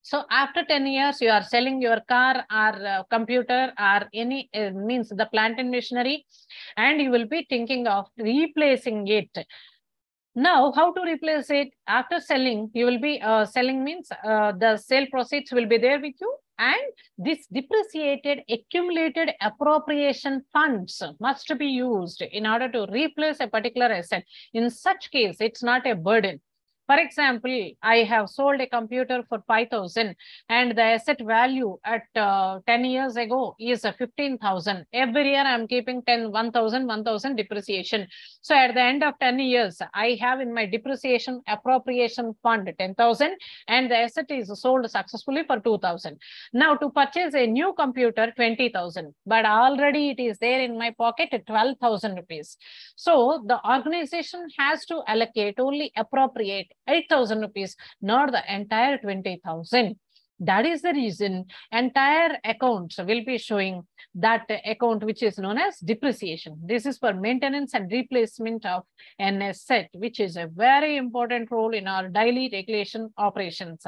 So after 10 years, you are selling your car or computer or any means the plant and machinery, and you will be thinking of replacing it. Now, how to replace it? After selling, you will be selling means the sale proceeds will be there with you, and this depreciated accumulated appropriation funds must be used in order to replace a particular asset. In such case, it's not a burden. For example, I have sold a computer for 5,000 and the asset value at 10 years ago is 15,000. Every year I'm keeping 1,000 depreciation. So at the end of 10 years, I have in my depreciation appropriation fund 10,000 and the asset is sold successfully for 2,000. Now to purchase a new computer, 20,000, but already it is there in my pocket at 12,000 rupees. So the organization has to allocate only appropriate 8,000 rupees, not the entire 20,000. That is the reason entire accounts will be showing that account which is known as depreciation. This is for maintenance and replacement of an asset, which is a very important role in our daily regulation operations.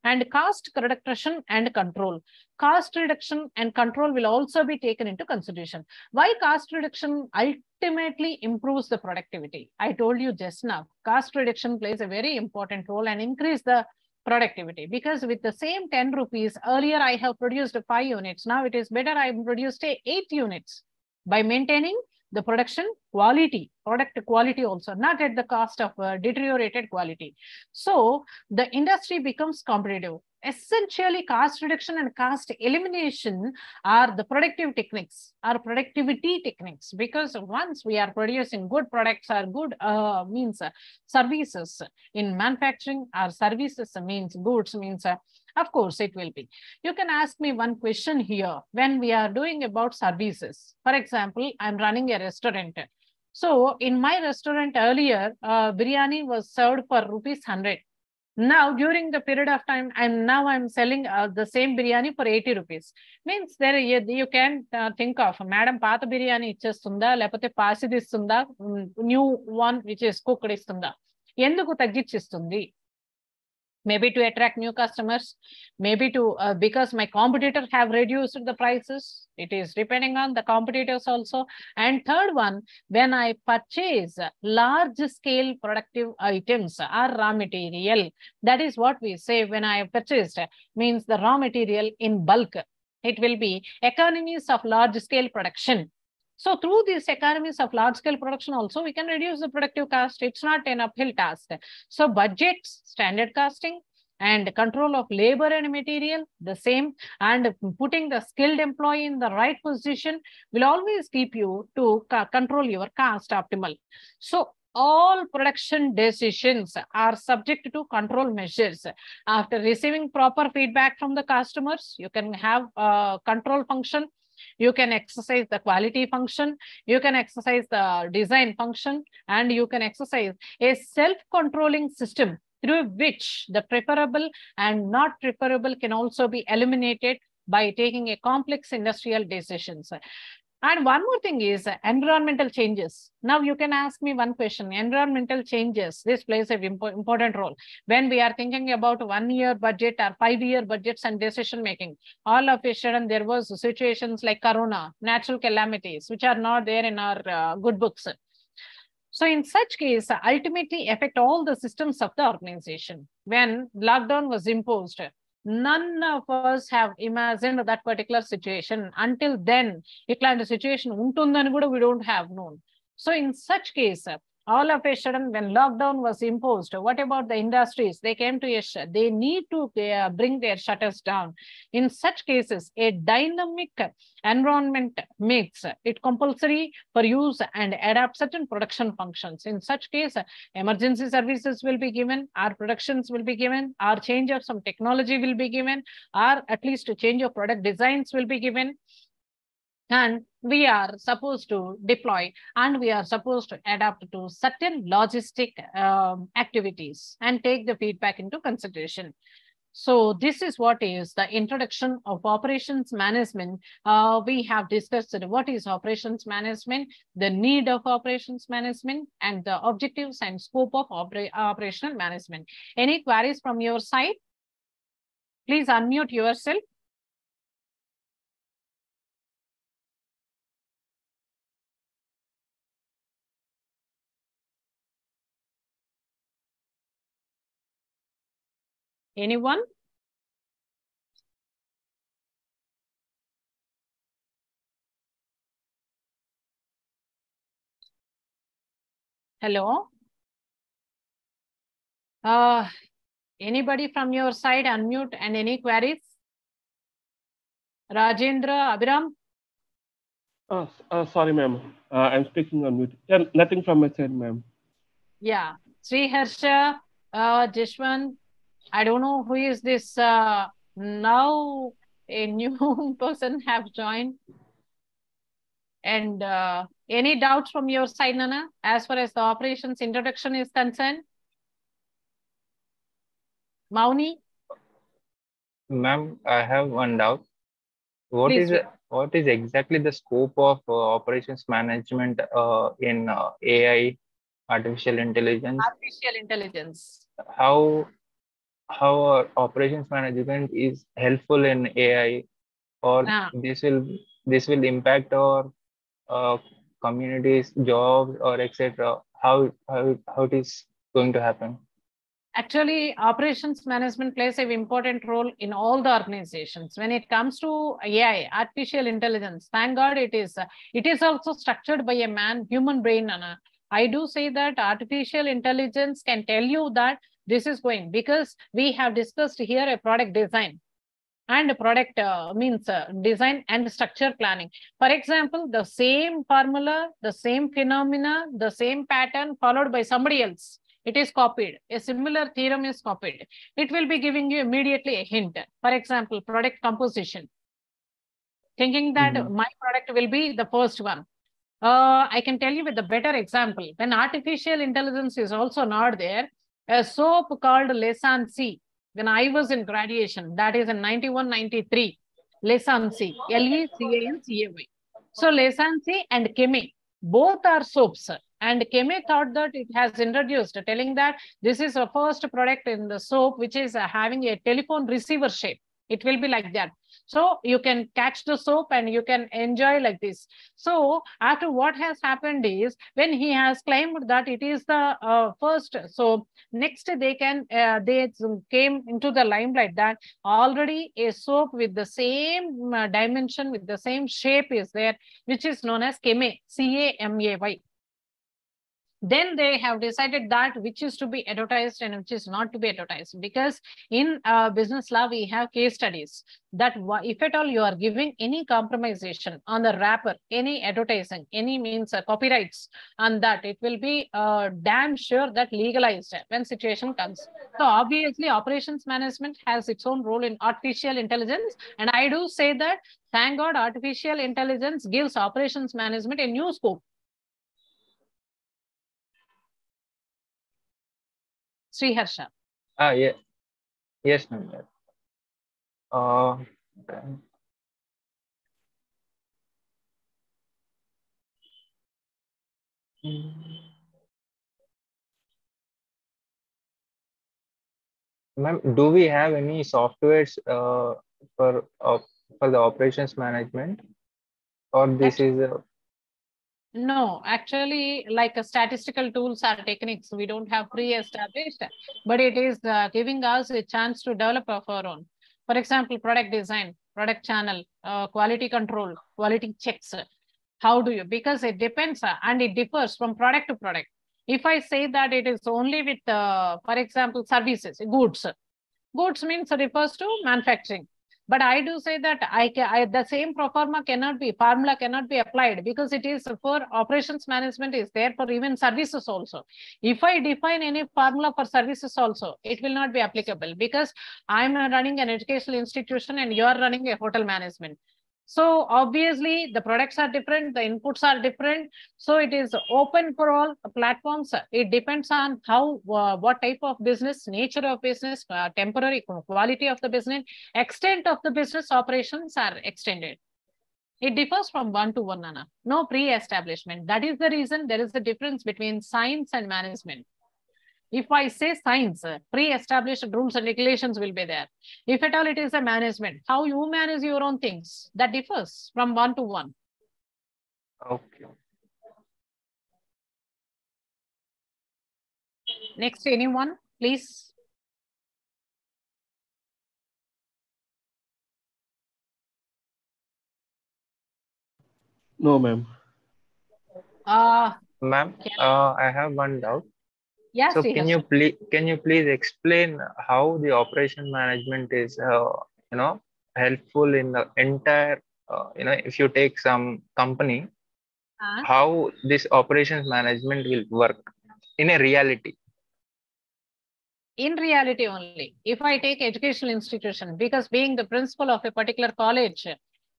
And cost reduction and control. Cost reduction and control will also be taken into consideration. Why cost reduction ultimately improves the productivity? I told you just now, cost reduction plays a very important role and increase the productivity, because with the same 10 rupees, earlier I have produced 5 units. Now it is better I produced 8 units by maintaining the production quality, product quality also, not at the cost of deteriorated quality. So the industry becomes competitive. Essentially, cost reduction and cost elimination are the productive techniques, are productivity techniques, because once we are producing good products or good services in manufacturing, our services means goods, means Of course, it will be. You can ask me one question here when we are doing about services. For example, I'm running a restaurant. So in my restaurant earlier, biryani was served for ₹100. Now, during the period of time, I'm selling the same biryani for 80 rupees. Means there you can think of, Madam Pata biryani ichestunda, lepate pasidi istunda, new one which is cooked istunda. Enduku taggichistundi? Maybe to attract new customers, maybe to because my competitors have reduced the prices. It is depending on the competitors also. And third one, when I purchase large scale productive items or raw material, that is what we say when I purchased, means the raw material in bulk. It will be economies of large scale production. So through these economies of large scale production also, we can reduce the productive cost. It's not an uphill task. So budgets, standard costing, and control of labor and material, the same, and putting the skilled employee in the right position will always keep you to control your cost optimal. So all production decisions are subject to control measures. After receiving proper feedback from the customers, you can have a control function. You can exercise the quality function, you can exercise the design function, and you can exercise a self-controlling system through which the preferable and not preferable can also be eliminated by taking a complex industrial decisions. And one more thing is environmental changes. Now you can ask me one question, environmental changes, this plays an important role. When we are thinking about 1 year budget or 5-year budgets and decision making, all of a sudden there was situations like Corona, natural calamities, which are not there in our good books. So in such case, ultimately affect all the systems of the organization. When lockdown was imposed, none of us have imagined that particular situation. Until then, itlante situation untundani kuda we don't have known. So in such case, all of a sudden when lockdown was imposed, what about the industries? They came to they need to bring their shutters down. In such cases, a dynamic environment makes it compulsory for use and adapt certain production functions. In such case, emergency services will be given, our productions will be given, our change of some technology will be given, or at least a change of product designs will be given. And we are supposed to deploy and we are supposed to adapt to certain logistic activities and take the feedback into consideration. So this is what is the introduction of operations management. We have discussed what is operations management, the need of operations management, and the objectives and scope of operational management. Any queries from your side? Please unmute yourself. Anyone? Hello? Anybody from your side unmute and any queries? Rajendra, Abhiram? Sorry, ma'am. I'm speaking on mute. Yeah, nothing from my side, ma'am. Yeah. Sri Harsha, Jishwan, I don't know who is this. Now a new person have joined. And any doubts from your side, Nana, as far as the operations introduction is concerned? Mauni? Ma'am, I have one doubt. What Please. what is exactly the scope of operations management in AI, artificial intelligence? Artificial intelligence. How operations management is helpful in AI, or this will impact our communities, jobs, or etc. How it is going to happen? Actually, operations management plays an important role in all the organizations. When it comes to AI, artificial intelligence, thank God it is also structured by a human brain. Anna. I do say that artificial intelligence can tell you that this is going, because we have discussed here a product design. And product means design and structure planning. For example, the same formula, the same phenomena, the same pattern followed by somebody else. it is copied. A similar theorem is copied. It will be giving you immediately a hint. For example, product composition. Thinking that my product will be the first one. I can tell you with a better example. When artificial intelligence is also not there, a soap called Lesansi, when I was in graduation, that is in 91-93, Lesansi, Lecancay. So Lesansi and Keme, both are soaps. And Keme thought that it has introduced, telling that this is a first product in the soap, which is having a telephone receiver shape. It will be like that. So you can catch the soap and you can enjoy like this. So after what has happened is, when he has claimed that it is the first, so next they came into the limelight that already a soap with the same dimension, with the same shape is there, which is known as Camay, C-A-M-A-Y. Then they have decided that which is to be advertised and which is not to be advertised. Because in business law, we have case studies that if at all you are giving any compromisation on the wrapper, any advertising, any means copyrights on that, it will be damn sure that legalized when situation comes. So obviously operations management has its own role in artificial intelligence. And I do say that, thank God, artificial intelligence gives operations management a new scope. Sri Harsha. Yeah. Yes, ma'am. Okay. Ma'am, do we have any softwares for the operations management, or this is No, actually, like statistical tools or techniques, we don't have pre-established, but it is giving us a chance to develop of our own. For example, product design, product channel, quality control, quality checks. How do you? Because it depends and it differs from product to product. If I say that it is only with, for example, services, goods. Goods means refers to manufacturing. But I do say that the same formula cannot be applied, because it is for operations management is there for even services also. If I define any formula for services also, it will not be applicable, because I'm running an educational institution and you are running a hotel management. So obviously the products are different, the inputs are different. So it is open for all platforms. It depends on how, what type of business, nature of business, temporary quality of the business, extent of the business operations are extended. It differs from one to one, Anna. No pre-establishment. That is the reason there is a difference between science and management. If I say science, pre-established rules and regulations will be there. If at all it is a management, how you manage your own things, that differs from one to one. okay? Next, anyone, please. No, ma'am. Ma'am, I have one doubt. Yes, So can you please explain how the operation management is helpful in the entire if you take some company, how this operations management will work in a reality? In reality only, if I take educational institution, because being the principal of a particular college,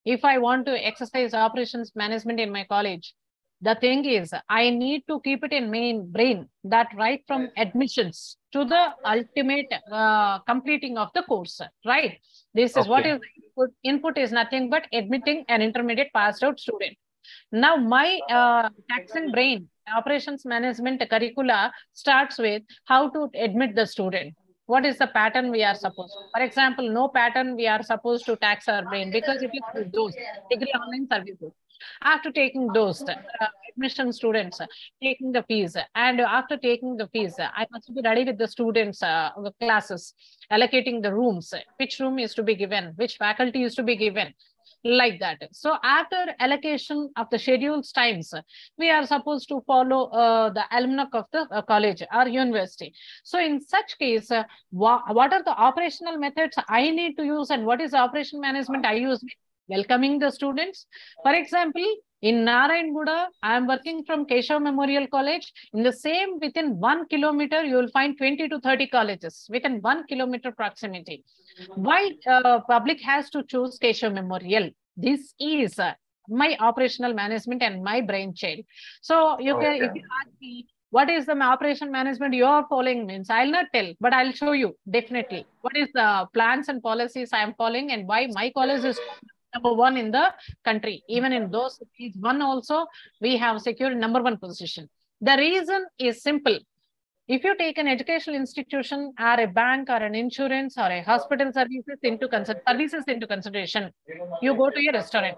if I want to exercise operations management in my college, the thing is, I need to keep it in main brain that right from admissions to the ultimate completing of the course, right? This is what is input. Input is nothing but admitting an intermediate passed out student. Now, my taxing brain operations management curricula starts with how to admit the student. What is the pattern we are supposed to? For example, no pattern we are supposed to tax our brain, because it is through those degree online services. After taking those admission students, taking the fees, and after taking the fees, I must be ready with the students' classes, allocating the rooms, which room is to be given, which faculty is to be given, like that. So after allocation of the scheduled times, we are supposed to follow the almanac of the college or university. So in such case, what are the operational methods I need to use, and what is the operation management I use? Welcoming the students. For example, In Narayanguda, I am working from Keshav Memorial College. In the same, within 1 kilometer, you will find 20 to 30 colleges within 1 kilometer proximity. Why public has to choose Keshav Memorial? This is my operational management and my brainchild. So you can, if you ask me, what is the operation management you are following means, I'll not tell, but I'll show you definitely what is the plans and policies I am following and why my college is #1 in the country. Even in those cities, one also, we have secured #1 position. The reason is simple. If you take an educational institution or a bank or an insurance or a hospital services into consideration, you go to a restaurant.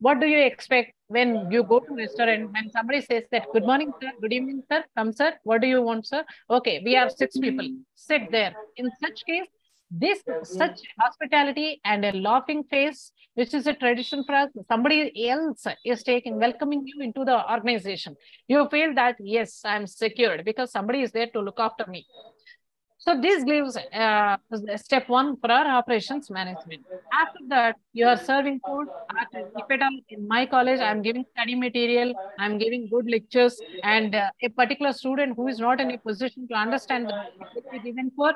What do you expect when you go to restaurant? When somebody says that, good morning, sir, good evening, sir, come, sir, what do you want, sir? Okay, we have 6 people, sit there. In such case, such hospitality and a laughing face, which is a tradition for us, somebody else is welcoming you into the organization. You feel that, yes, I'm secured because somebody is there to look after me. So this gives step 1 for our operations management. After that, you are serving food. If at all in my college, I'm giving study material, I'm giving good lectures, and a particular student who is not in a position to understand the will be given for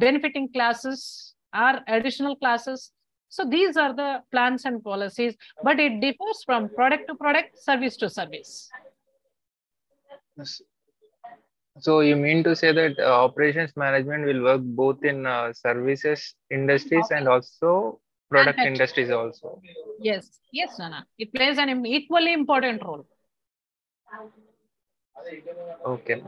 benefiting classes or additional classes. So these are the plans and policies, but it differs from product to product, service to service. So you mean to say that operations management will work both in services industries and also product industries also? Yes, yes, Nana. It plays an equally important role. Okay.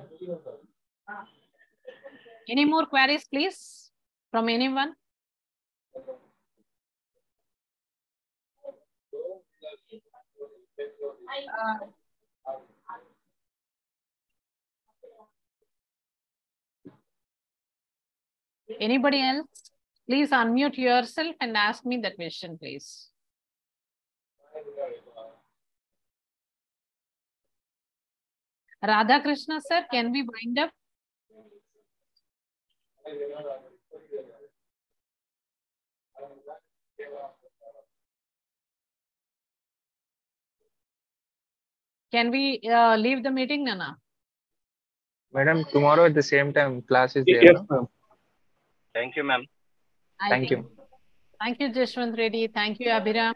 Any more queries, please, from anyone? Anybody else? Please unmute yourself and ask me that question, please. Radha Krishna, sir, can we wind up? Can we leave the meeting, Nana? Madam, tomorrow at the same time, class is there. Yes, No? ma'am. Thank you, ma'am. Thank you. Thank you, Jashwant Reddy. Thank you, Abhiram.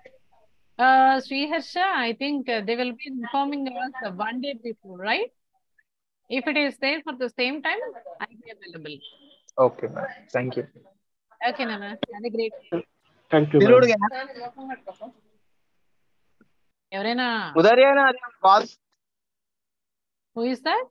Sri Harsha, I think they will be informing us 1 day before, right? If it is there for the same time, I'll be available. Okay, ma'am. Thank you. Okay, Nana. Have a great day. Thank you, ma'am. Evrena, Udarya, who is that?